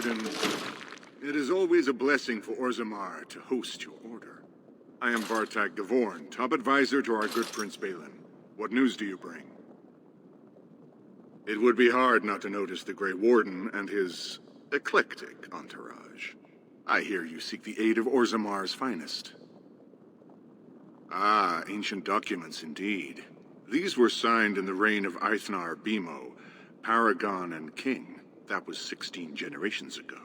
Warden. It is always a blessing for Orzammar to host your order. I am Vartag Gavorn, top advisor to our good Prince Balin. What news do you bring? It would be hard not to notice the Grey Warden and his eclectic entourage. I hear you seek the aid of Orzammar's finest. Ah, ancient documents indeed. These were signed in the reign of Eithnar Bimo, Paragon and King. That was 16 generations ago.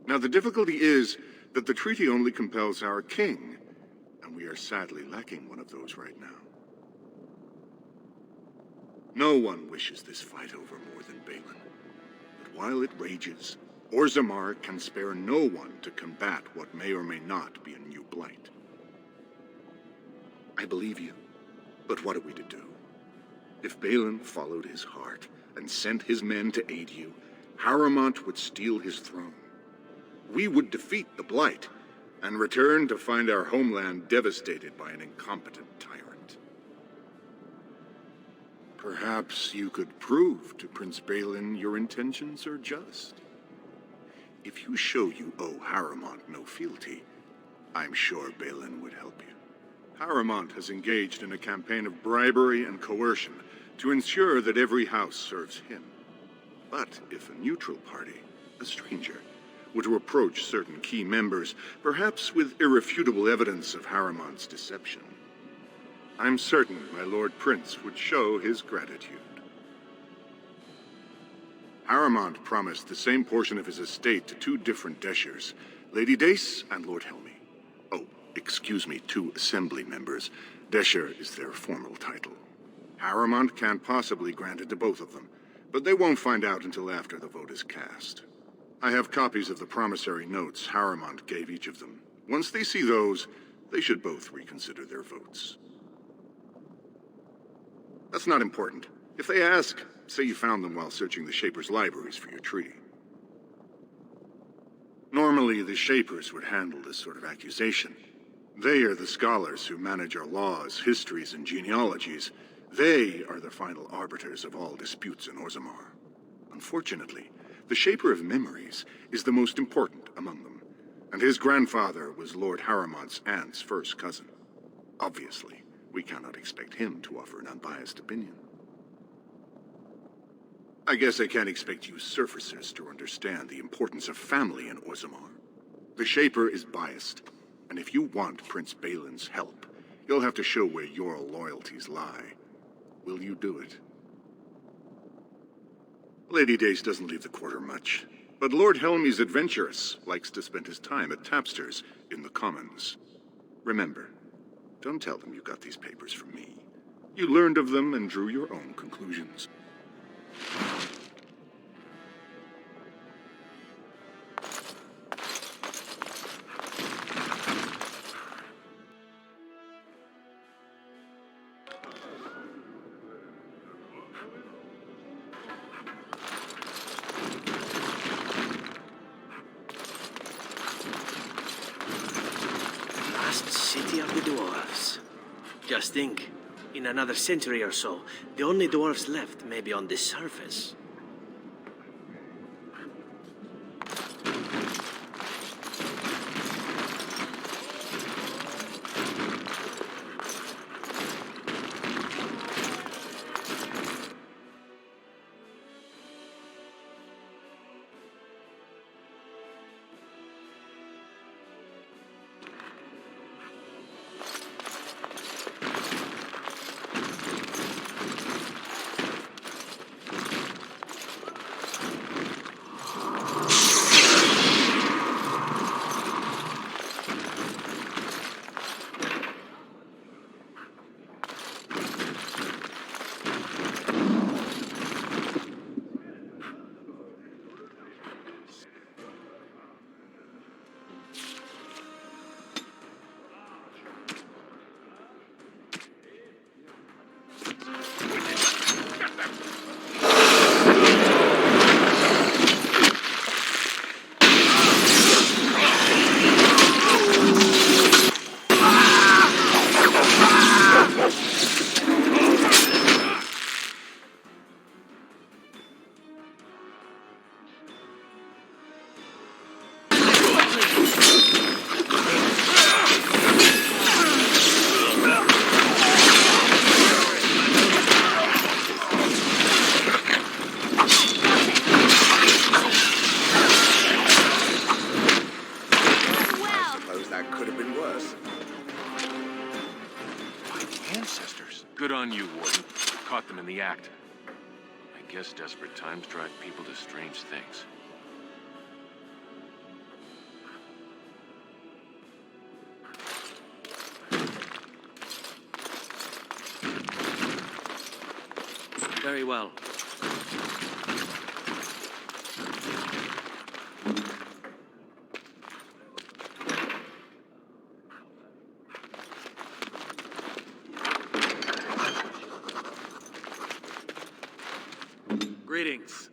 Now the difficulty is that the treaty only compels our king, and we are sadly lacking one of those right now. No one wishes this fight over more than Balin. But while it rages, Orzammar can spare no one to combat what may or may not be a new blight. I believe you, but what are we to do? If Balin followed his heart and sent his men to aid you, Harrowmont would steal his throne. We would defeat the blight and return to find our homeland devastated by an incompetent tyrant. Perhaps you could prove to Prince Balin your intentions are just. If you show you owe Harrowmont no fealty, I'm sure Balin would help you. Harrowmont has engaged in a campaign of bribery and coercion to ensure that every house serves him. But if a neutral party, a stranger, were to approach certain key members, perhaps with irrefutable evidence of Harrowmont's deception, I'm certain my Lord Prince would show his gratitude. Harrowmont promised the same portion of his estate to two different Deshers, Lady Dace and Lord Helmy. Oh, excuse me, two assembly members. Desher is their formal title. Harrowmont can't possibly grant it to both of them, but they won't find out until after the vote is cast. I have copies of the promissory notes Harrowmont gave each of them. Once they see those, they should both reconsider their votes. That's not important. If they ask, say you found them while searching the Shaper's libraries for your treaty. Normally, the Shapers would handle this sort of accusation. They are the scholars who manage our laws, histories, and genealogies. They are the final arbiters of all disputes in Orzammar. Unfortunately, the Shaper of Memories is the most important among them, and his grandfather was Lord Harrowmont's aunt's first cousin. Obviously, we cannot expect him to offer an unbiased opinion. I guess I can't expect you surfacers to understand the importance of family in Orzammar. The Shaper is biased, and if you want Prince Balin's help, you'll have to show where your loyalties lie. Will you do it? Lady Dace doesn't leave the quarter much, but Lord Helmy's adventurous, likes to spend his time at Tapster's in the Commons. Remember, don't tell them you got these papers from me. You learned of them and drew your own conclusions. Last city of the dwarves. Just think, in another century or so, the only dwarves left may be on this surface. could have been worse. My ancestors. Good on you, Warden. Caught them in the act. I guess desperate times drive people to strange things. Very well. Greetings.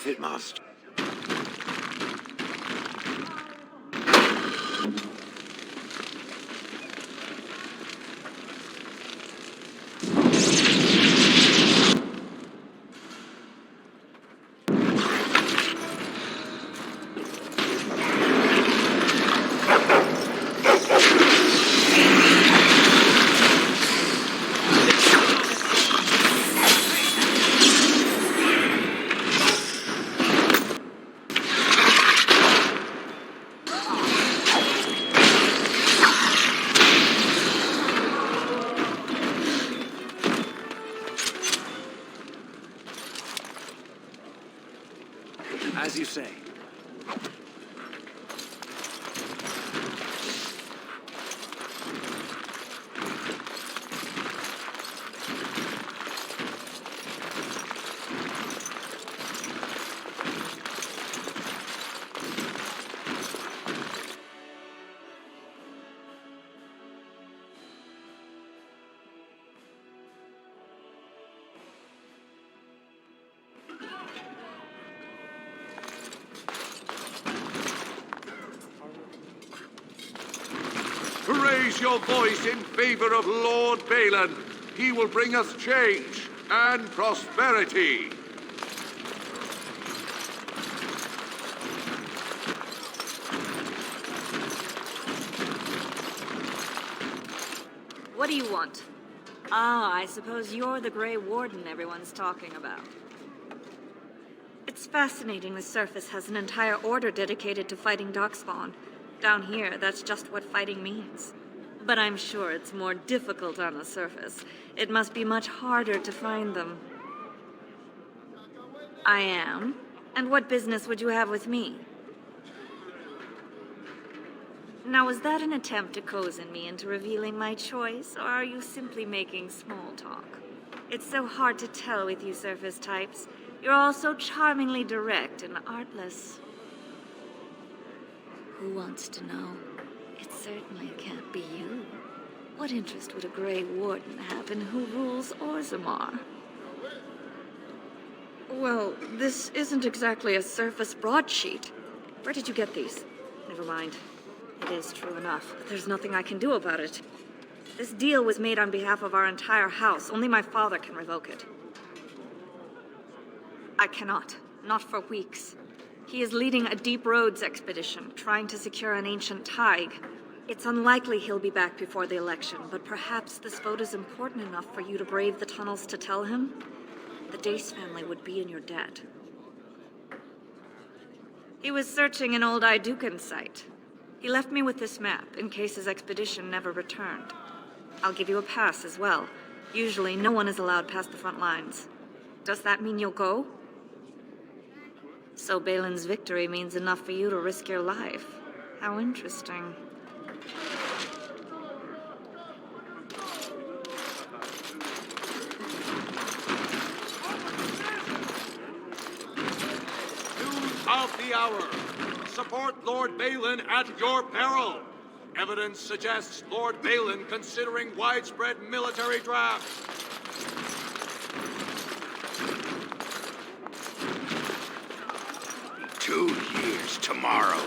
It must. As you say. Raise your voice in favor of Lord Balin. He will bring us change and prosperity. What do you want? Ah, I suppose you're the Grey Warden everyone's talking about. It's fascinating the surface has an entire order dedicated to fighting darkspawn. Down here, that's just what fighting means. But I'm sure it's more difficult on the surface. It must be much harder to find them. I am? And what business would you have with me? Now, was that an attempt to cozen me into revealing my choice, or are you simply making small talk? It's so hard to tell with you surface types. You're all so charmingly direct and artless. Who wants to know? It certainly can't be you. What interest would a Grey Warden have in who rules Orzammar? Well, this isn't exactly a surface broadsheet. Where did you get these? Never mind. It is true enough. There's nothing I can do about it. This deal was made on behalf of our entire house. Only my father can revoke it. I cannot. Not for weeks. He is leading a deep roads expedition, trying to secure an ancient Thaig. It's unlikely he'll be back before the election, but perhaps this vote is important enough for you to brave the tunnels to tell him? The Dace family would be in your debt. He was searching an old Aeducan site. He left me with this map, in case his expedition never returned. I'll give you a pass as well. Usually, no one is allowed past the front lines. Does that mean you'll go? So Balin's victory means enough for you to risk your life. How interesting. News of the hour. Support Lord Balin at your peril. Evidence suggests Lord Balin considering widespread military drafts. "2 years tomorrow.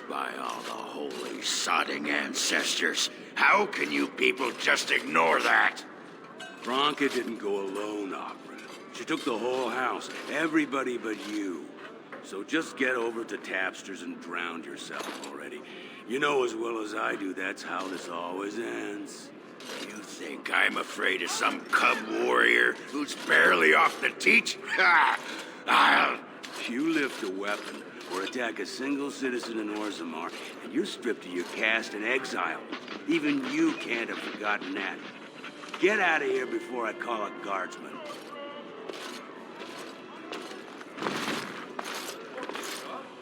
By all the holy sodding ancestors, how can you people just ignore that?" Branka didn't go alone, Ogren. She took the whole house, everybody but you. So just get over to Tapster's and drown yourself already. You know as well as I do that's how this always ends. You think I'm afraid of some cub warrior who's barely off the teach? Ha! I'll... You lift a weapon or attack a single citizen in Orzammar, and you're stripped of your caste and exiled. Even you can't have forgotten that. Get out of here before I call a guardsman.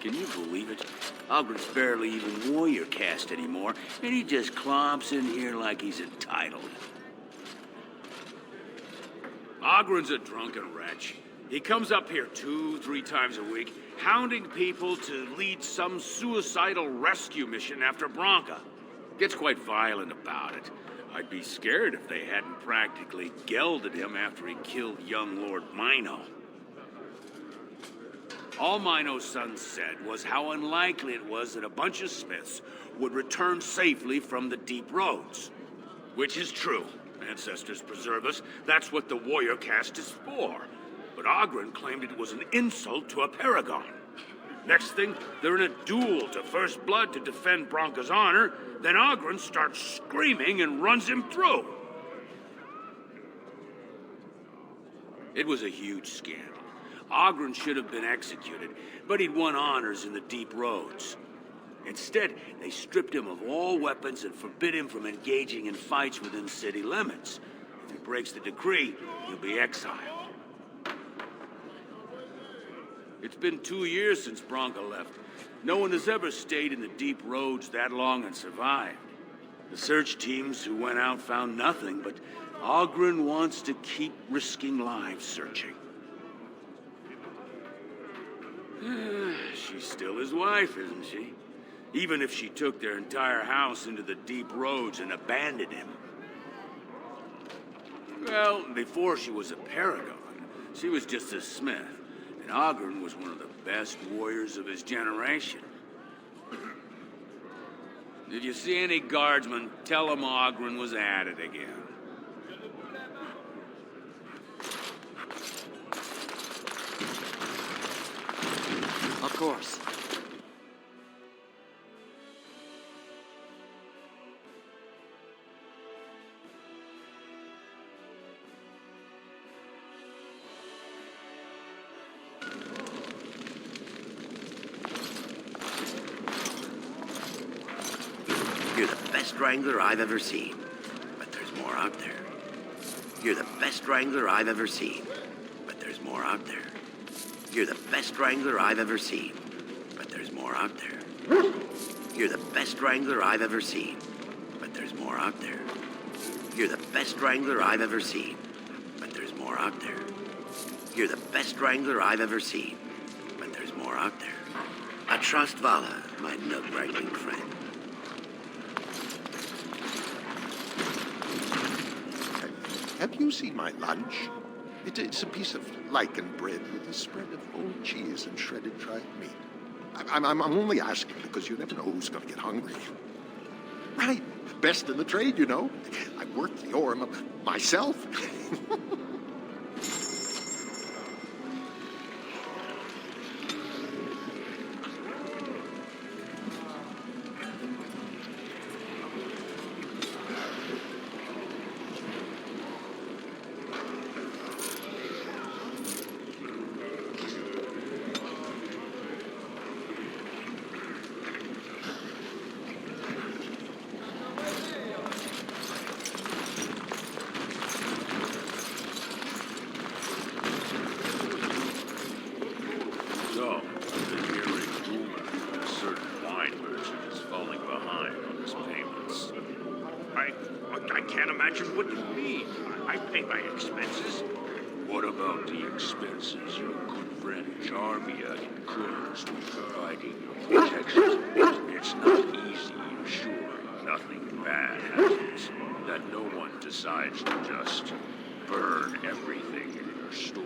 Can you believe it? Ogren's barely even warrior caste anymore, and he just clomps in here like he's entitled. Ogren's a drunken wretch. He comes up here 2-3 times a week, hounding people to lead some suicidal rescue mission after Branka. Gets quite violent about it. I'd be scared if they hadn't practically gelded him after he killed young Lord Mino. All Mino's son said was how unlikely it was that a bunch of smiths would return safely from the deep roads. Which is true. Ancestors preserve us. That's what the warrior caste is for. But Ogren claimed it was an insult to a paragon. Next thing, they're in a duel to first blood to defend Branka's honor. Then Ogren starts screaming and runs him through. It was a huge scandal. Ogren should have been executed, but he'd won honors in the deep roads. Instead, they stripped him of all weapons and forbid him from engaging in fights within city limits. If he breaks the decree, he'll be exiled. It's been 2 years since Branka left. No one has ever stayed in the deep roads that long and survived. The search teams who went out found nothing, but Ogren wants to keep risking lives searching. She's still his wife, isn't she? Even if she took their entire house into the deep roads and abandoned him. Well, before she was a paragon, she was just a smith. And Ogren was one of the best warriors of his generation. Did you see any guardsmen? Tell them Ogren was at it again. Of course. You're the best wrangler I've ever seen, but there's more out there. You're the best wrangler I've ever seen, but there's more out there. You're the best wrangler I've ever seen, but there's more out there. You're the best wrangler I've ever seen, but there's more out there. You're the best wrangler I've ever seen, but there's more out there. You're the best wrangler I've ever seen, but there's more out there. I trust Vala, my nug wrangling friend. Have you seen my lunch? It's a piece of lichen bread with a spread of old cheese and shredded dried meat. I'm only asking because you never know who's going to get hungry. Right. Best in the trade, you know. I work the ore myself. So, I've been hearing rumors that a certain wine merchant is falling behind on his payments. I can't imagine what you mean. I pay my expenses. What about the expenses your good friend Jarvia incurs with providing your protection? It's not easy ensuring nothing bad happens, that no one decides to just burn everything in your store.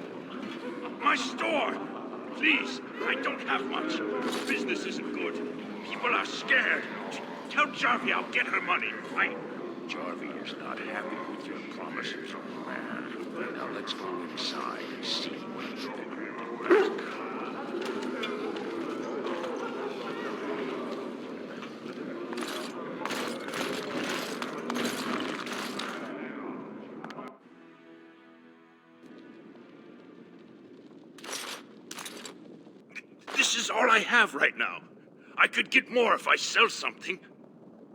My store! Please, I don't have much. Business isn't good. People are scared. Tell Jarvia I'll get her money. Jarvia is not happy with your promises, old man. Now let's go inside and see what he's been holding back. This is all I have right now. I could get more if I sell something.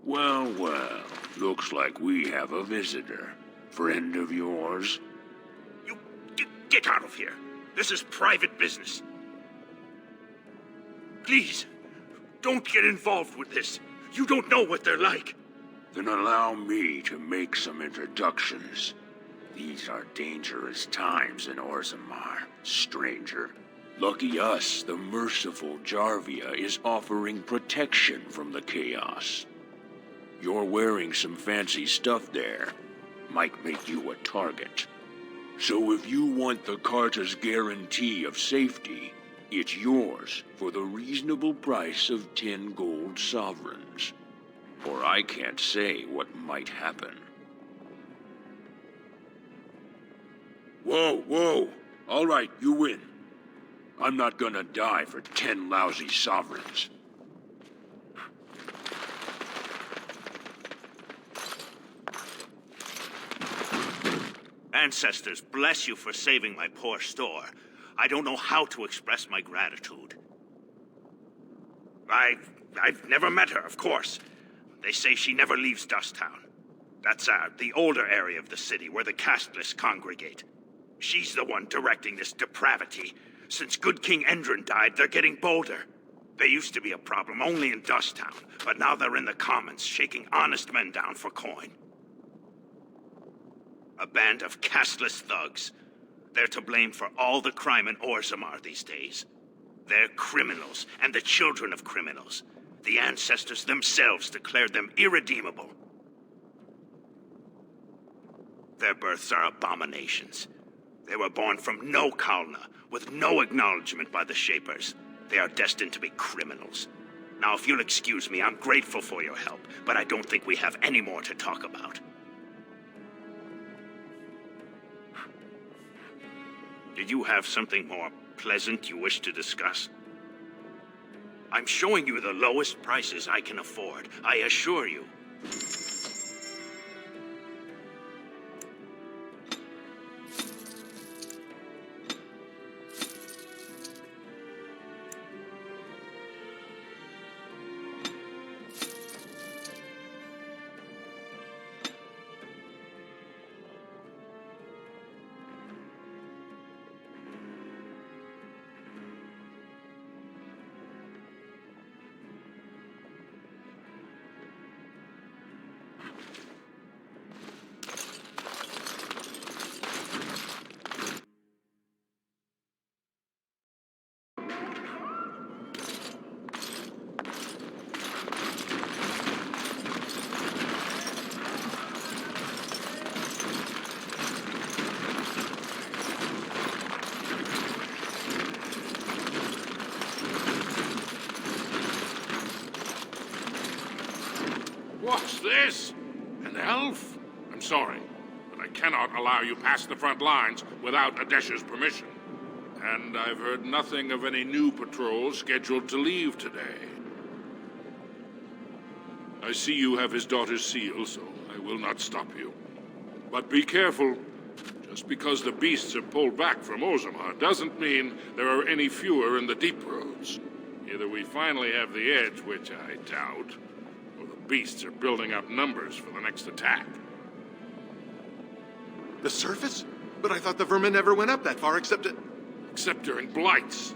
Well, well, looks like we have a visitor. Friend of yours? You get out of here. This is private business. Please, don't get involved with this. You don't know what they're like. Then allow me to make some introductions. These are dangerous times in Orzammar, stranger. Lucky us, the merciful Jarvia is offering protection from the chaos. You're wearing some fancy stuff there. Might make you a target. So if you want the Carta's guarantee of safety, it's yours for the reasonable price of 10 gold sovereigns. Or I can't say what might happen. Whoa, whoa. All right, you win. I'm not gonna die for 10 lousy sovereigns. Ancestors, bless you for saving my poor store. I don't know how to express my gratitude. I've never met her, of course. They say she never leaves Dusttown. That's the older area of the city where the casteless congregate. She's the one directing this depravity. Since good King Endrin died, they're getting bolder. They used to be a problem only in Dusttown, but now they're in the commons, shaking honest men down for coin. A band of casteless thugs. They're to blame for all the crime in Orzammar these days. They're criminals, and the children of criminals. The ancestors themselves declared them irredeemable. Their births are abominations. They were born from no Kalna, with no acknowledgement by the Shapers. They are destined to be criminals. Now, if you'll excuse me, I'm grateful for your help, but I don't think we have any more to talk about. Did you have something more pleasant you wish to discuss? I'm showing you the lowest prices I can afford, I assure you. What's this? An elf? I'm sorry, but I cannot allow you past the front lines without Adesh's permission. And I've heard nothing of any new patrols scheduled to leave today. I see you have his daughter's seal, so I will not stop you. But be careful. Just because the beasts have pulled back from Orzammar doesn't mean there are any fewer in the deep roads. Either we finally have the edge, which I doubt, or the beasts are building up numbers for the next attack. The surface? But I thought the vermin never went up that far except during blights.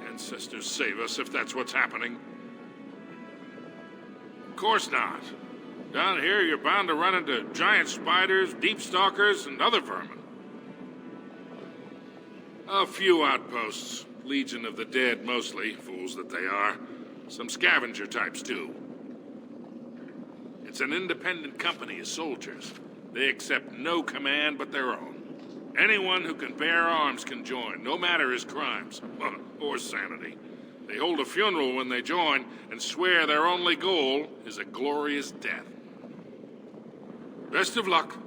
And ancestors save us if that's what's happening. Of course not. Down here, you're bound to run into giant spiders, deep stalkers, and other vermin. A few outposts. Legion of the Dead, mostly. Fools that they are. Some scavenger types, too. It's an independent company of soldiers. They accept no command but their own. Anyone who can bear arms can join, no matter his crimes. Or sanity. They hold a funeral when they join, and swear their only goal is a glorious death. Best of luck.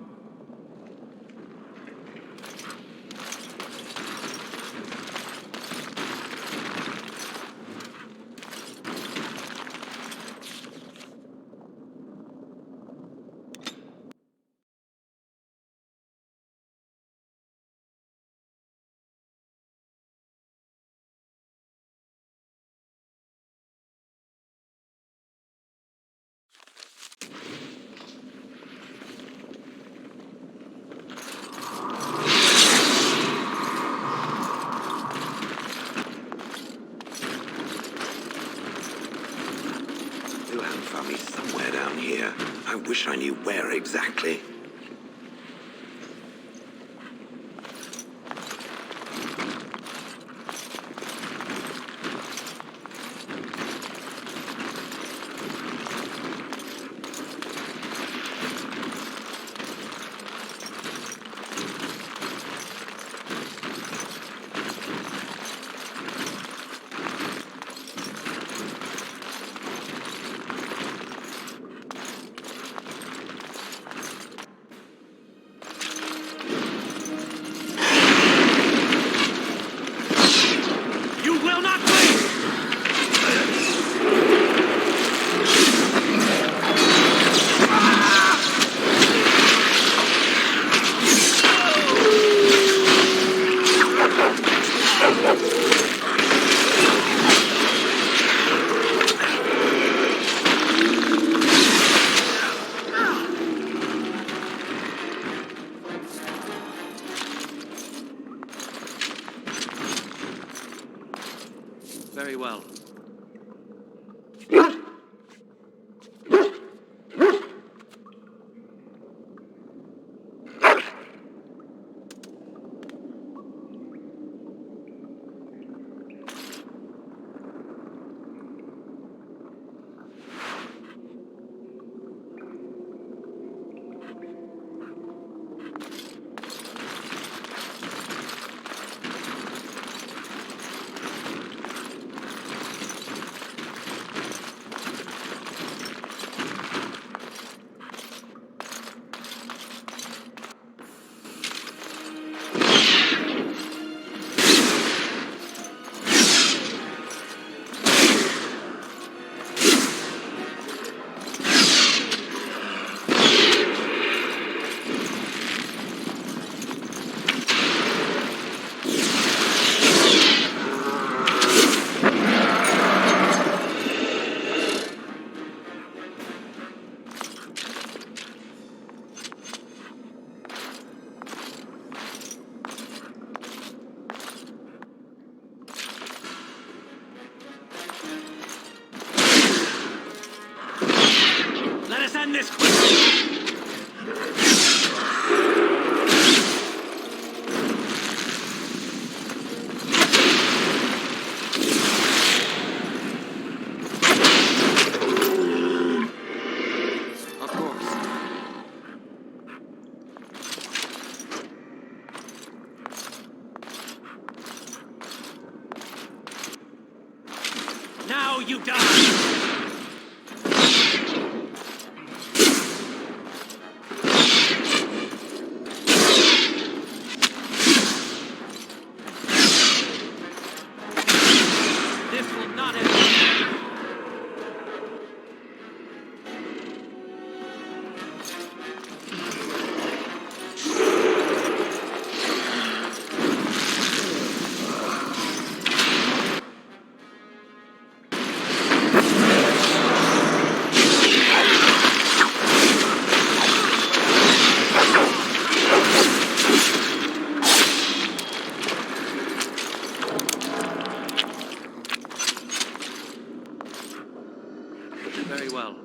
Somewhere down here. I wish I knew where exactly. Very well. This quickly! Of course. Now you die! Very well.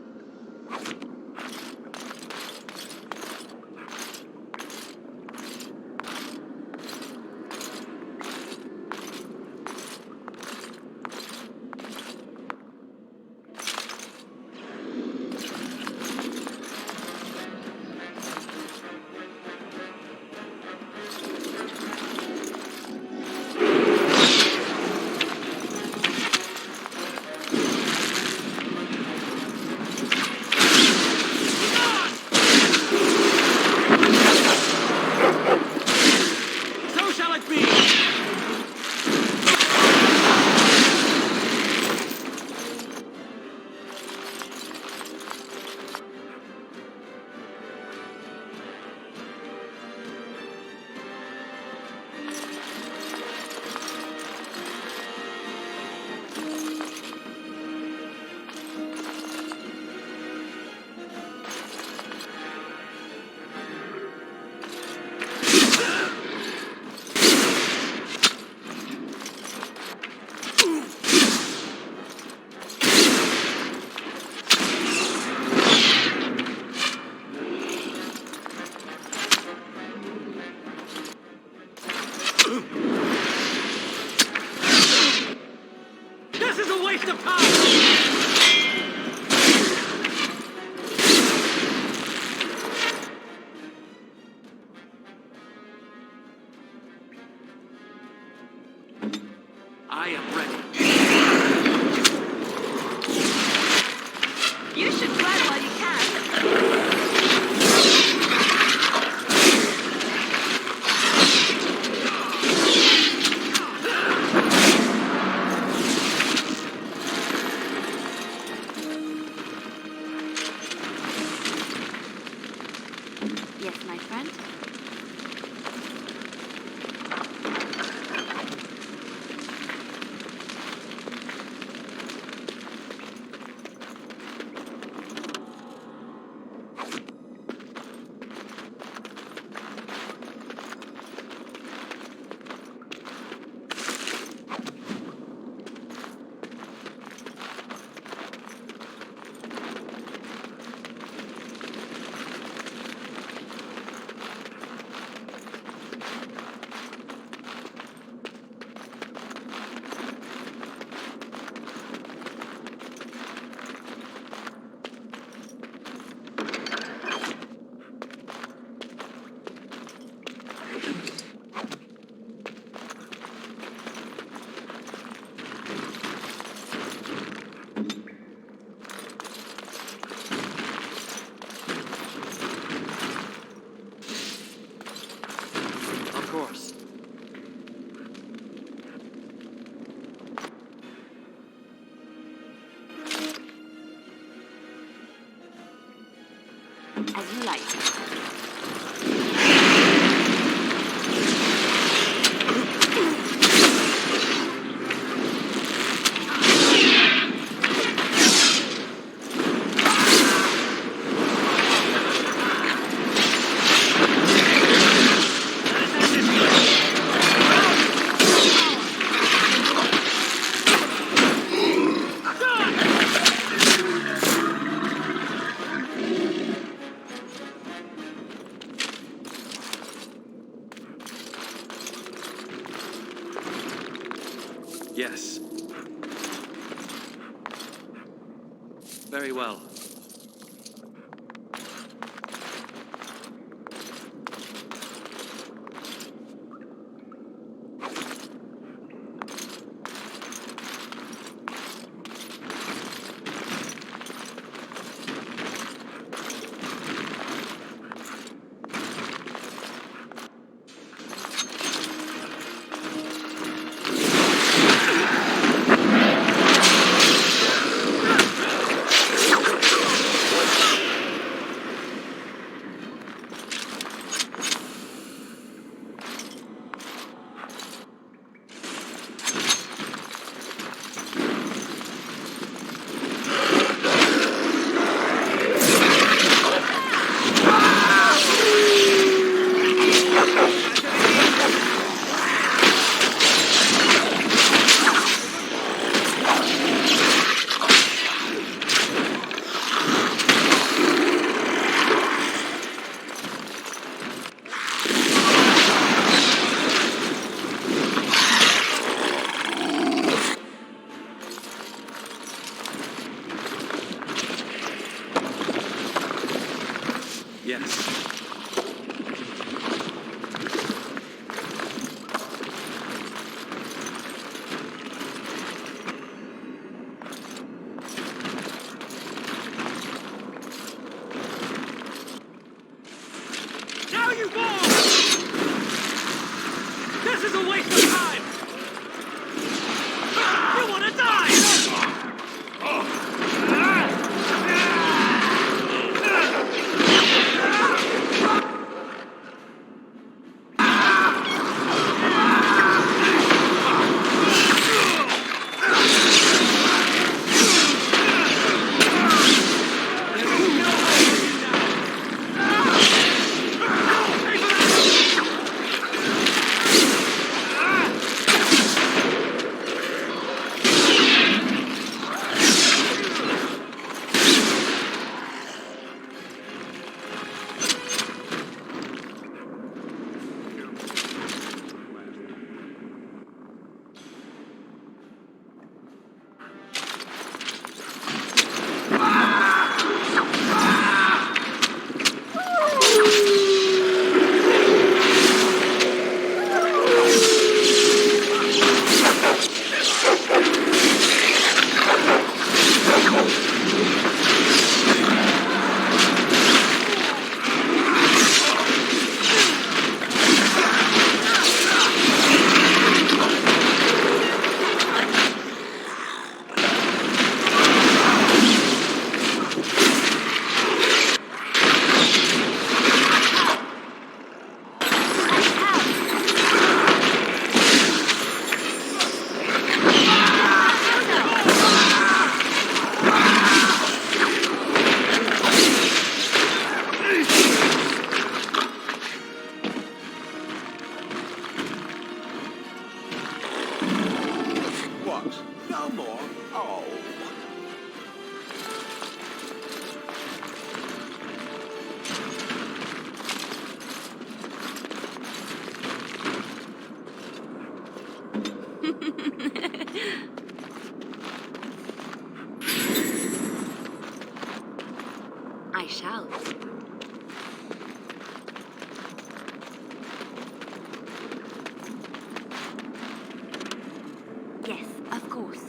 This is a waste of time! I am ready. You should try while you can. Yes, my friend? Of course. As you like. Yes. Very well. No more. Oh. I shall. Yes, of course.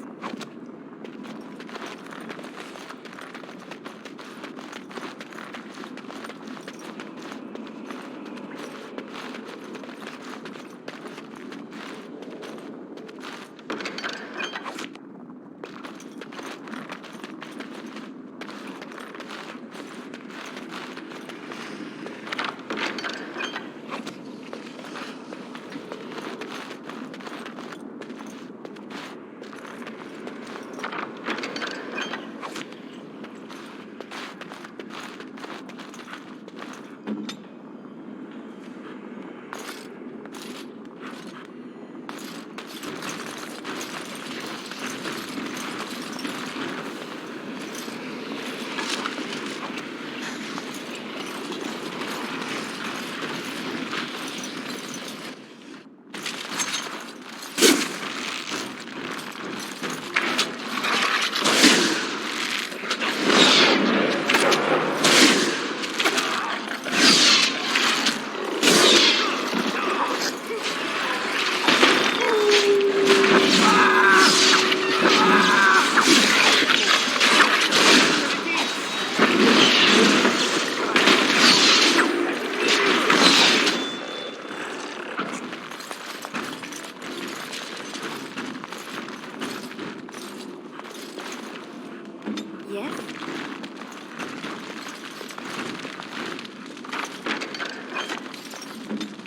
Yes?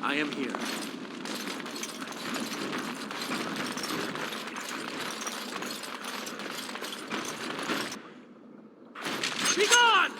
I am here. Be gone!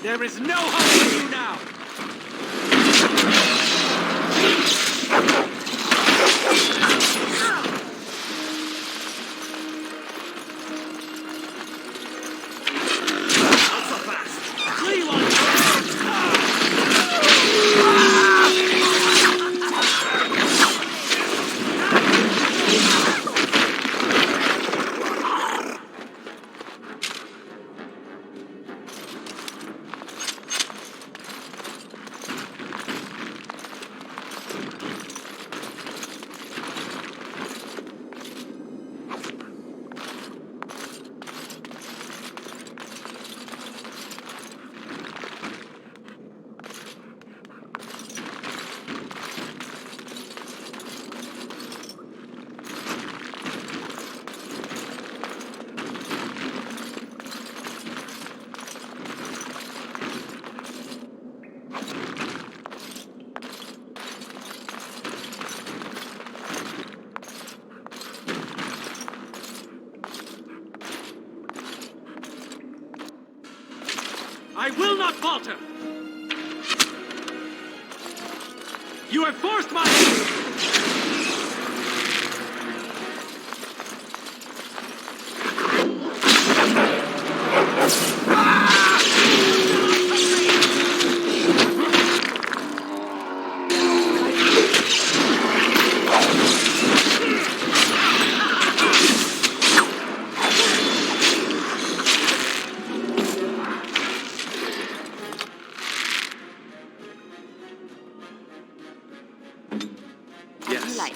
There is no hope for you now! I will not falter! You have forced my... Yes. Like.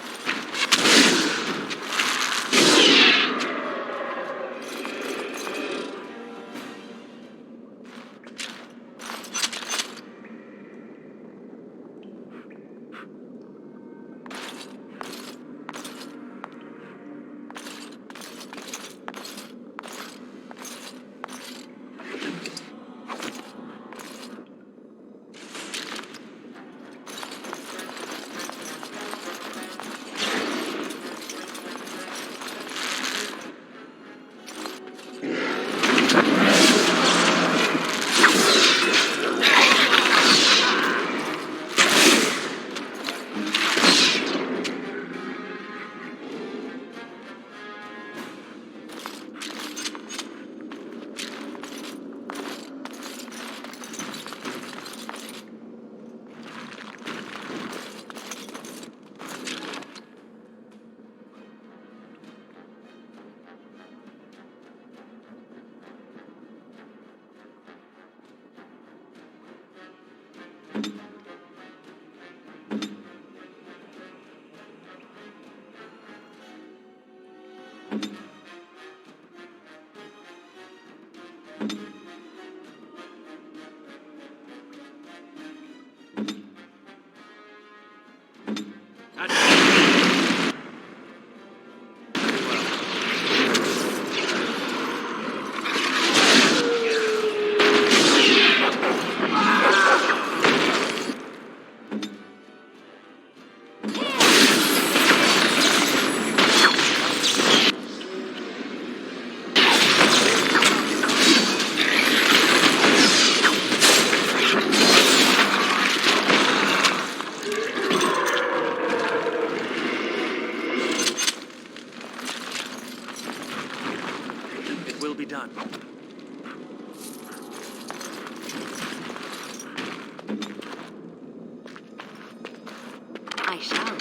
It will be done. I shall.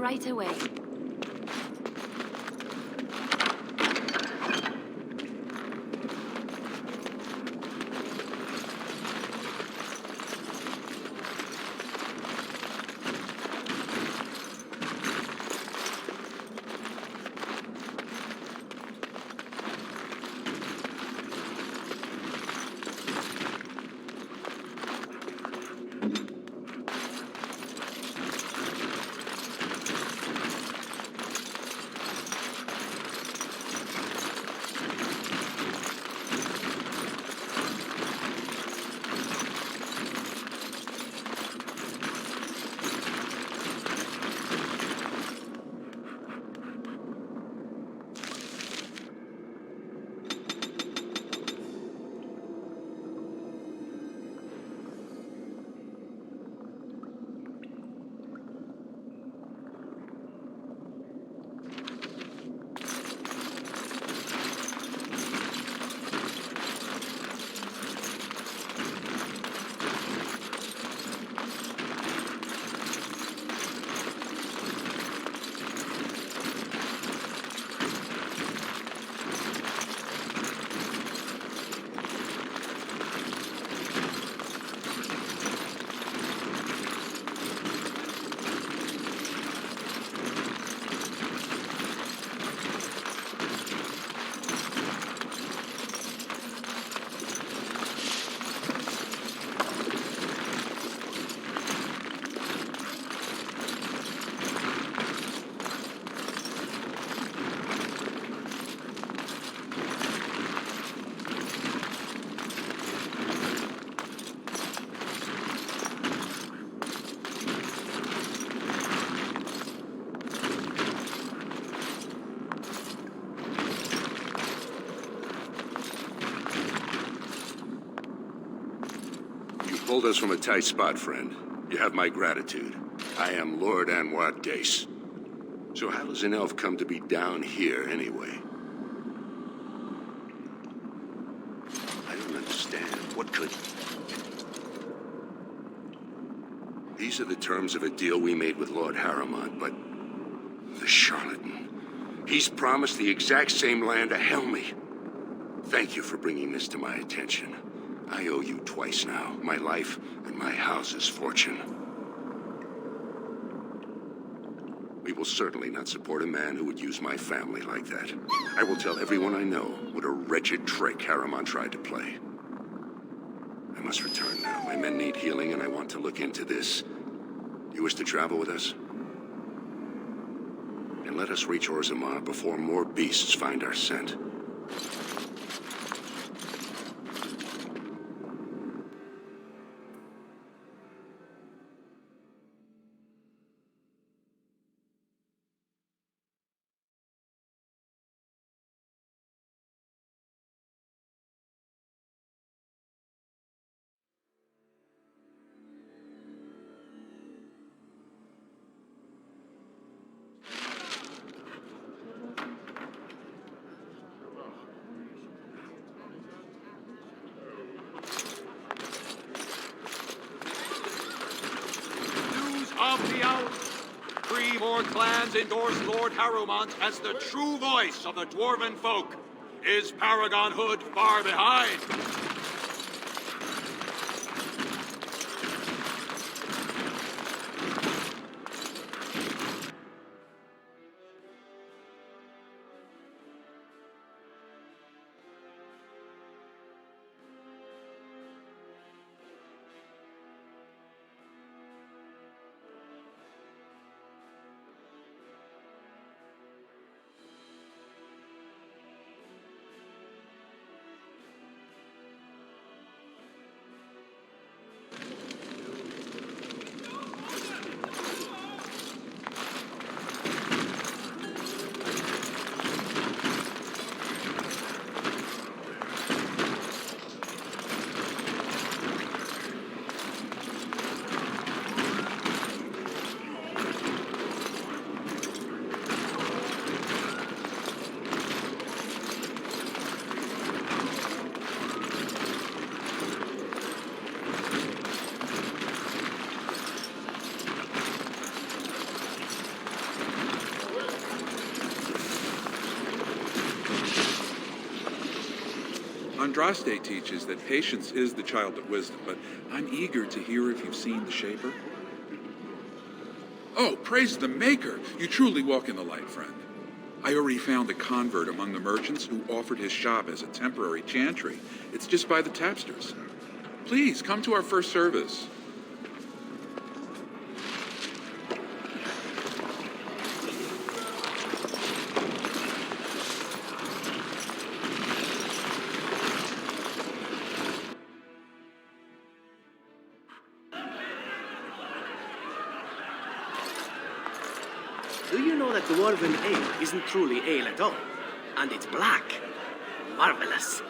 right away. Pulled us from a tight spot, friend. You have my gratitude. I am Lord Anwar Dace. So how does an elf come to be down here, anyway? I don't understand. What could... These are the terms of a deal we made with Lord Harrimont, but... the charlatan. He's promised the exact same land to Helmy. Thank you for bringing this to my attention. I owe you twice now, my life and my house's fortune. We will certainly not support a man who would use my family like that. I will tell everyone I know what a wretched trick Harrimont tried to play. I must return now. My men need healing and I want to look into this. You wish to travel with us? And let us reach Orzammar before more beasts find our scent. Of the hour. 3 more clans endorse Lord Harrimont as the true voice of the dwarven folk. Is Paragon Hood far behind? Andraste teaches that patience is the child of wisdom, but I'm eager to hear if you've seen the Shaper. Oh, praise the Maker! You truly walk in the light, friend. I already found a convert among the merchants who offered his shop as a temporary chantry. It's just by the tapsters. Please, come to our first service. Do you know that dwarven ale isn't truly ale at all? And it's black. Marvelous.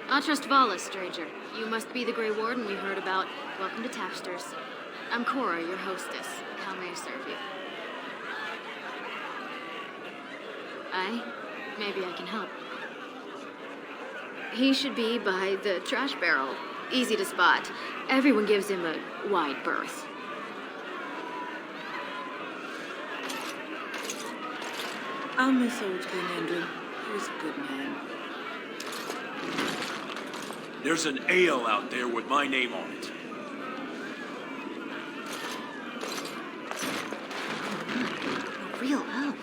I'll trust Vala, stranger. You must be the Grey Warden we heard about. Welcome to Tapsters. I'm Cora, your hostess. How may I serve you? Maybe I can help. He should be by the trash barrel. Easy to spot. Everyone gives him a wide berth. I'll miss old Glenandrin. He was a good man. There's an ale out there with my name on it. A real elf.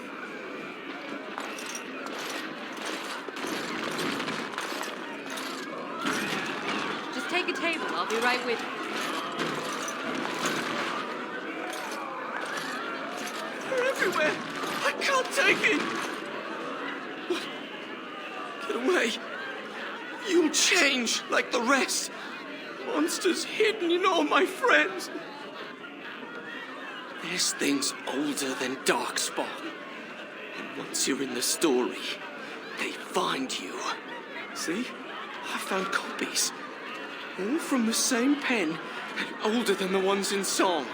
Just take a table. I'll be right with you. They're everywhere. I can't take it. Get away. You'll change like the rest. Monsters hidden in all my friends. There's things older than Darkspawn. And once you're in the story, they find you. See? I found copies. All from the same pen, and older than the ones in song.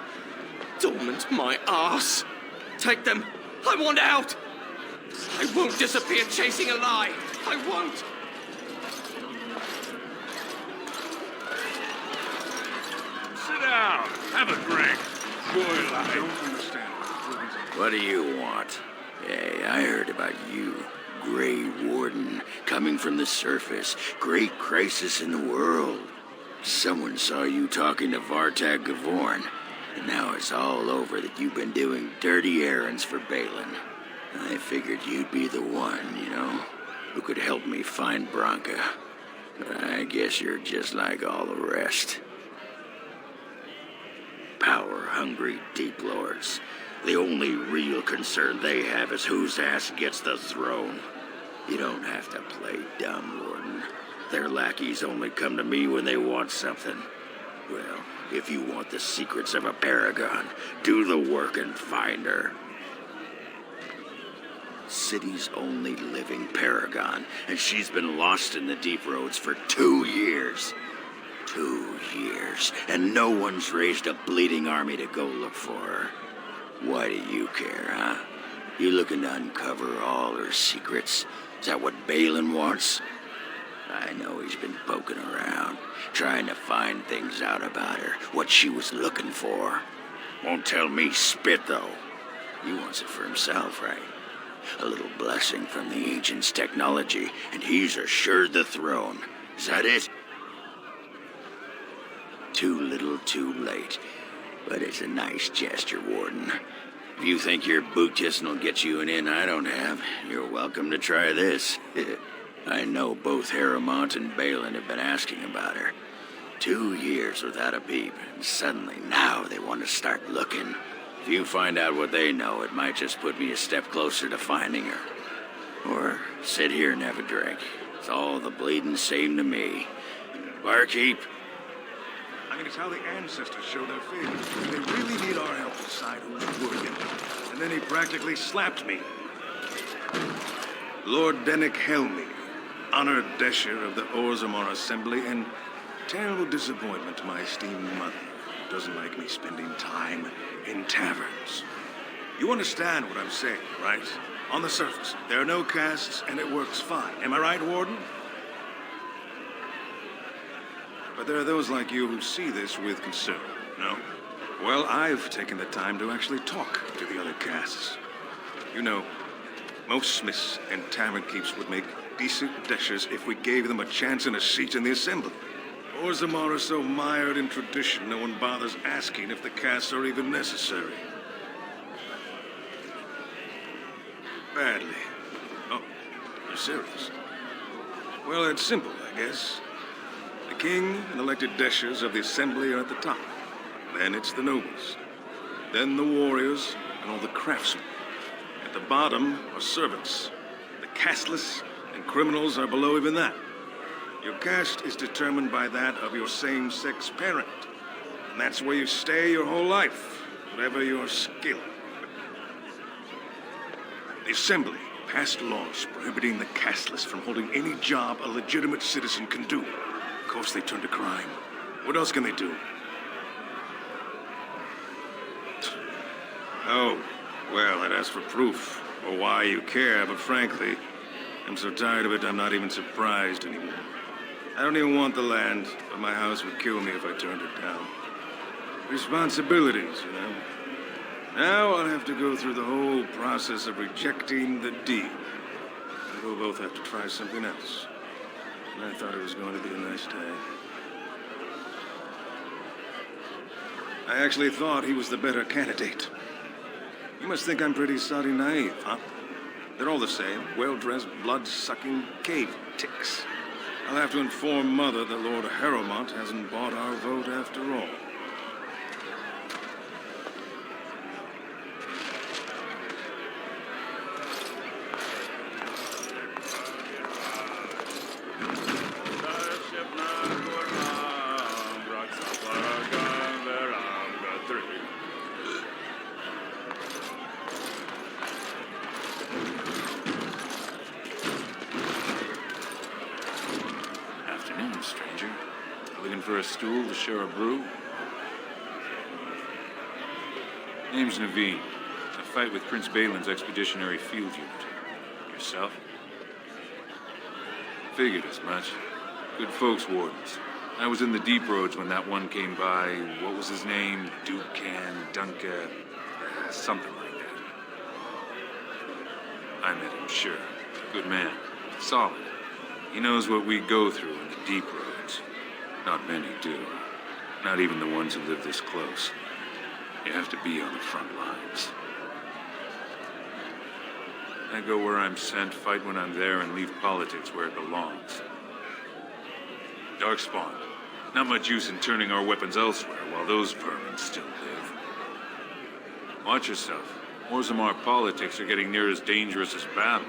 Dormant my ass. Take them. I want out. I won't disappear chasing a lie. I won't. Sit down. Have a drink. Boy, I don't understand. What do you want? Hey, I heard about you. Grey Warden, coming from the surface. Great crisis in the world. Someone saw you talking to Vartag Gavorn, and now it's all over that you've been doing dirty errands for Balin. I figured you'd be the one, you know, who could help me find Branka. But I guess you're just like all the rest. Power-hungry deep lords. The only real concern they have is whose ass gets the throne. You don't have to play dumb, Warden. Their lackeys only come to me when they want something. Well, if you want the secrets of a paragon, do the work and find her. City's only living paragon, and she's been lost in the deep roads for 2 years. 2 years, and no one's raised a bleeding army to go look for her. Why do you care, huh? You looking to uncover all her secrets? Is that what Balin wants? I know he's been poking around, trying to find things out about her, what she was looking for. Won't tell me spit, though. He wants it for himself, right? A little blessing from the ancients' technology, and he's assured the throne. Is that it? Too little, too late. But it's a nice gesture, Warden. If you think your boot kissing will get you an in I don't have, you're welcome to try this. I know both Harrowmont and Balin have been asking about her. 2 years without a peep, and suddenly now they want to start looking. If you find out what they know, it might just put me a step closer to finding her. Or sit here and have a drink. It's all the bleeding same to me. Barkeep? I'm going to tell the ancestors show their favors. They really need our help to decide who's worthy. And then he practically slapped me. Lord Dennick Helmy, honored Desher of the Orzammar Assembly, and terrible disappointment to my esteemed mother, who doesn't like me spending time in taverns. You understand what I'm saying, right? On the surface, there are no castes, and it works fine. Am I right, Warden? But there are those like you who see this with concern, no? Well, I've taken the time to actually talk to the other castes. You know, most smiths and tavern keeps would make decent dashers if we gave them a chance and a seat in the assembly. Orzammar are so mired in tradition, no one bothers asking if the castes are even necessary. Badly. Oh, you're serious? Well, it's simple, I guess. The king and elected dashers of the assembly are at the top. Then it's the nobles. Then the warriors and all the craftsmen. At the bottom are servants. The casteless and criminals are below even that. Your caste is determined by that of your same-sex parent. And that's where you stay your whole life, whatever your skill. The Assembly passed laws prohibiting the casteless from holding any job a legitimate citizen can do. Of course, they turn to crime. What else can they do? Oh, well, I'd ask for proof, or why you care, but frankly, I'm so tired of it, I'm not even surprised anymore. I don't even want the land, but my house would kill me if I turned it down. Responsibilities, you know. Now I'll have to go through the whole process of rejecting the deed. And we'll both have to try something else. And I thought it was going to be a nice day. I actually thought he was the better candidate. You must think I'm pretty soddy naive, huh? They're all the same, well-dressed, blood-sucking cave ticks. I'll have to inform Mother that Lord Harrowmont hasn't bought our vote after all. For a stool to share a brew? Name's Naveen. I fight with Prince Balin's expeditionary field unit. Yourself? Figured as much. Good folks, Wardens. I was in the deep roads when that one came by. What was his name? Aeducan Thaig, something like that. I met him, sure. Good man. Solid. He knows what we go through in the deep roads. Not many do. Not even the ones who live this close. You have to be on the front lines. I go where I'm sent, fight when I'm there, and leave politics where it belongs. Darkspawn. Not much use in turning our weapons elsewhere while those vermin still live. Watch yourself. Orzammar politics are getting near as dangerous as battle.